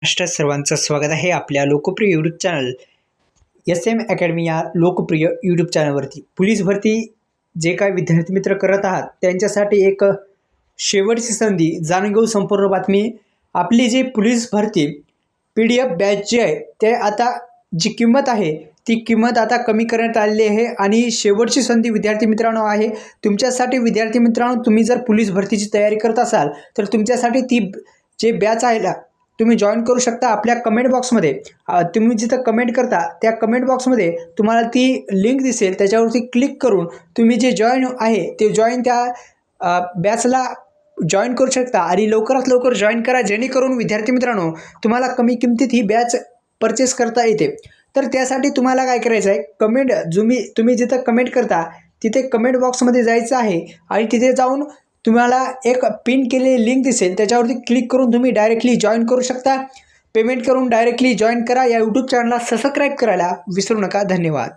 महाराष्ट्रात सर्वांचं स्वागत आहे आपल्या लोकप्रिय यूट्यूब चॅनल SM अकॅडमी या लोकप्रिय यूट्यूब चॅनलवरती. पोलीस भरती जे काय विद्यार्थी मित्र करत आहात त्यांच्यासाठी एक शेवटची संधी, जाणून घेऊ संपूर्ण बातमी. आपली जी पोलीस भरती PDF बॅच जे आहे ते आता जी किंमत आहे ती किंमत आता कमी करण्यात आलेली आहे आणि शेवटची संधी विद्यार्थी मित्रांनो आहे तुमच्यासाठी. विद्यार्थी मित्रांनो, तुम्ही जर पोलीस भरतीची तयारी करत असाल तर तुमच्यासाठी ती जे बॅच आहे ना तुम्ही जॉईन करू शकता. आपल्या कमेंट बॉक्समध्ये तुम्ही जिथं कमेंट करता त्या कमेंट बॉक्समध्ये तुम्हाला ती लिंक दिसेल, त्याच्यावरती क्लिक करून तुम्ही जे जॉईन आहे ते जॉईन त्या बॅचला जॉईन करू शकता आणि लवकरात लवकर जॉईन करा, जेणेकरून विद्यार्थी मित्रांनो तुम्हाला कमी किमतीत ही बॅच परचेस करता येते. तर त्यासाठी तुम्हाला काय करायचं आहे, तुम्ही जिथं कमेंट करता तिथे कमेंट बॉक्समध्ये जायचं आहे आणि तिथे जाऊन तुम्हाला एक पिन केलेली लिंक दिसेल, त्याच्यावरती क्लिक करून तुम्ही डायरेक्टली जॉईन करू शकता. पेमेंट करून डायरेक्टली जॉईन करा. या यूट्यूब चॅनलला सबस्क्राईब करायला विसरू नका. धन्यवाद.